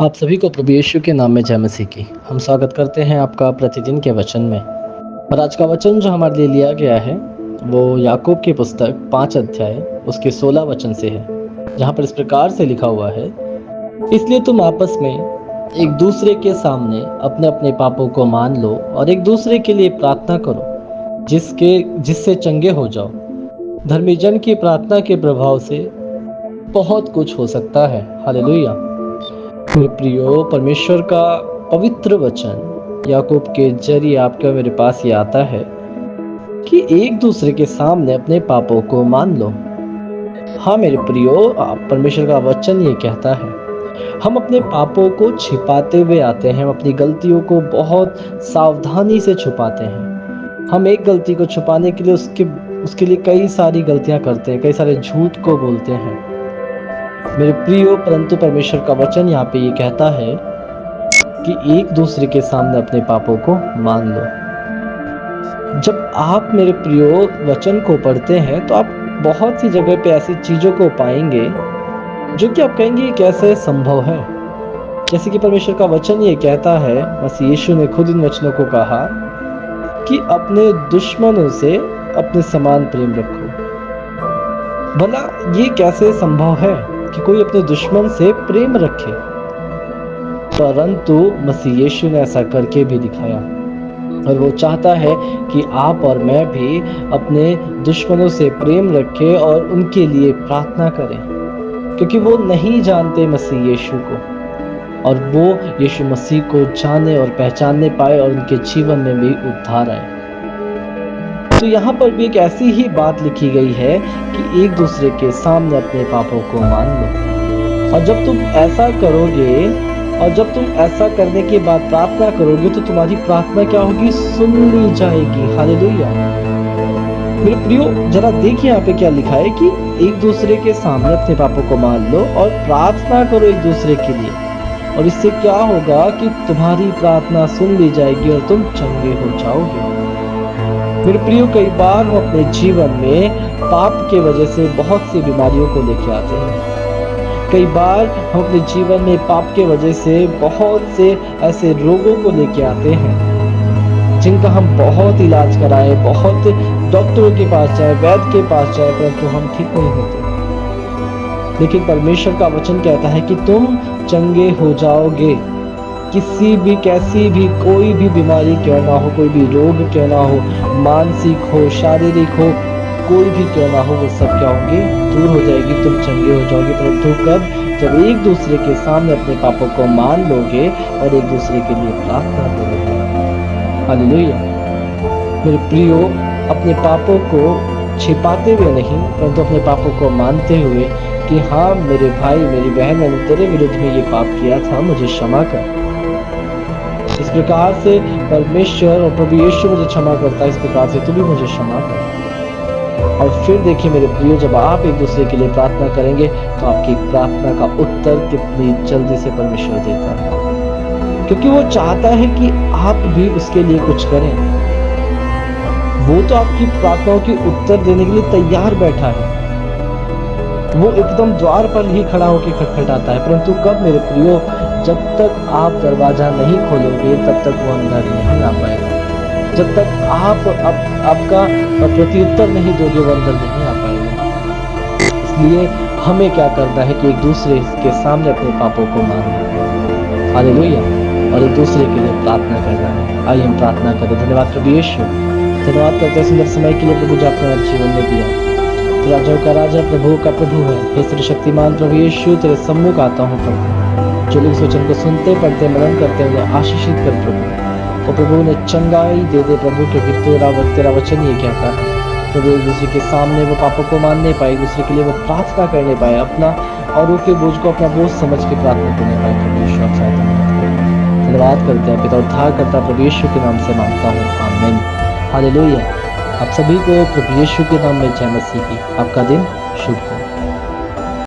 आप सभी को प्रभु यीशु के नाम में जय मसीह की। हम स्वागत करते हैं आपका प्रतिदिन के वचन में। और आज का वचन जो हमारे लिए लिया गया है वो याकूब की पुस्तक 5 अध्याय उसके 16 वचन से है, जहाँ पर इस प्रकार से लिखा हुआ है, इसलिए तुम आपस में एक दूसरे के सामने अपने अपने पापों को मान लो और एक दूसरे के लिए प्रार्थना करो जिससे चंगे हो जाओ। धर्मी जन की प्रार्थना के प्रभाव से बहुत कुछ हो सकता है। हालेलुया। मेरे प्रियो, परमेश्वर का पवित्र वचन याकूब के जरिए आपके और मेरे पास ये आता है कि एक दूसरे के सामने अपने पापों को मान लो। हाँ मेरे प्रियो, परमेश्वर का वचन ये कहता है, हम अपने पापों को छिपाते हुए आते हैं। हम अपनी गलतियों को बहुत सावधानी से छुपाते हैं। हम एक गलती को छुपाने के लिए उसके लिए कई सारी गलतियां करते हैं, कई सारे झूठ को बोलते हैं मेरे प्रियो। परंतु परमेश्वर का वचन यहाँ पे ये कहता है कि एक दूसरे के सामने अपने पापों को मान लो। जब आप मेरे प्रियो वचन को पढ़ते हैं तो आप बहुत सी जगह पे ऐसी चीजों को पाएंगे जो कि आप कहेंगे कैसे संभव है। जैसे कि परमेश्वर का वचन ये कहता है, मसीह यीशु ने खुद इन वचनों को कहा कि अपने दुश्मनों से अपने समान प्रेम रखो। भला ये कैसे संभव है कि कोई अपने दुश्मन से प्रेम रखे? परंतु मसीह यीशु ने ऐसा करके भी दिखाया, और वो चाहता है कि आप और मैं भी अपने दुश्मनों से प्रेम रखें और उनके लिए प्रार्थना करें, क्योंकि वो नहीं जानते मसीह यीशु को, और वो यीशु मसीह को जाने और पहचानने पाए और उनके जीवन में भी उद्धार आए। तो यहाँ पर भी एक ऐसी ही बात लिखी गई है कि एक दूसरे के सामने अपने पापों को मान लो। और जब तुम ऐसा करोगे और जब तुम ऐसा करने के बाद प्रार्थना करोगे तो तुम्हारी प्रार्थना क्या होगी? सुन ली जाएगी। हालेलुया। मेरे प्रियो, जरा देखिए यहाँ पे क्या लिखा है कि एक दूसरे के सामने अपने पापों को मान लो और प्रार्थना करो एक दूसरे के लिए, और इससे क्या होगा कि तुम्हारी प्रार्थना सुन ली जाएगी और तुम चंगे हो जाओगे। मेरे प्रियो, कई बार हम अपने जीवन में पाप के वजह से बहुत सी बीमारियों को लेके आते हैं। कई बार हम अपने जीवन में पाप के वजह से बहुत से ऐसे रोगों को लेके आते हैं जिनका हम बहुत इलाज कराए, बहुत डॉक्टरों के पास जाए, वैद्य के पास जाए, परंतु हम ठीक नहीं होते। लेकिन परमेश्वर का वचन कहता है कि तुम चंगे हो जाओगे। किसी भी कैसी भी कोई भी बीमारी क्यों ना हो, कोई भी रोग क्यों ना हो, मानसिक हो, शारीरिक हो, कोई भी क्यों ना हो, वो सब क्या होंगे? दूर हो जाएगी, तुम चंगे हो जाओगे। परंतु कब? जब एक दूसरे के सामने अपने पापों को मान लोगे और एक दूसरे के लिए प्रार्थना करोगे। हालेलुया। मेरे प्रियो, अपने पापों को छिपाते हुए नहीं, परंतु अपने पापों को मानते हुए कि हाँ मेरे भाई मेरी बहन, मैंने तेरे विरुद्ध में ये पाप किया था, मुझे क्षमा कर। इस प्रकार से परमेश्वर और प्रभु यीशु मुझे क्षमा करता है, इस प्रकार से तू भी मुझे क्षमा कर। और फिर देखिए मेरे प्रियो, जब आप एक दूसरे के लिए प्रार्थना करेंगे तो आपकी प्रार्थना का उत्तर कितनी जल्दी से परमेश्वर देता है, क्योंकि वो चाहता है कि आप भी उसके लिए कुछ करें। वो तो आपकी प्रार्थनाओं के उत्तर देने के लिए तैयार बैठा है। वो एकदम द्वार पर ही खड़ा होकर खटखटाता है, परंतु कब मेरे प्रियो? जब तक आप दरवाजा नहीं खोलोगे तब तक वो अंदर नहीं आ पाएगा। जब तक आप आपका प्रत्युत्तर नहीं दोगे वो अंदर नहीं आ पाएगा। इसलिए हमें क्या करना है कि एक दूसरे के सामने अपने पापों को मानना, हालेलुया, और एक दूसरे के लिए प्रार्थना करना है। आइए हम प्रार्थना करें। धन्यवाद प्रभु यीशु, धन्यवाद करते हैं सुंदर समय के लिए प्रभु जो आपने हमारे जीवन में दिया। तो राजाओं का राजा, प्रभु का प्रभु है। हे सर्वशक्तिमान प्रभु यीशु, तेरे सम्मुख आता हूँ प्रभु। जो लोग इस वचन को सुनते, पढ़ते, मनन करते हैं, उन्हें आशीषित कर प्रभु। तो प्रभु ने चंगाई दे दे प्रभु, क्योंकि तेरा वचन ये कहता है प्रभु एक दूसरे के सामने वो पापों को मानने पाए, एक दूसरे के लिए वो प्रार्थना करने पाए, अपना औरों के बोझ को अपना बोझ समझ के प्रार्थना करने पाए। प्रभु यीशु आप सहायता करें। धन्यवाद करते हैं पिता, उद्धार करता प्रभु यीशु के नाम से मांगता हूँ, आमीन। हालेलुया। आप सभी को प्रभु यीशु के नाम में जय मसीह की। आपका दिन शुभ हो।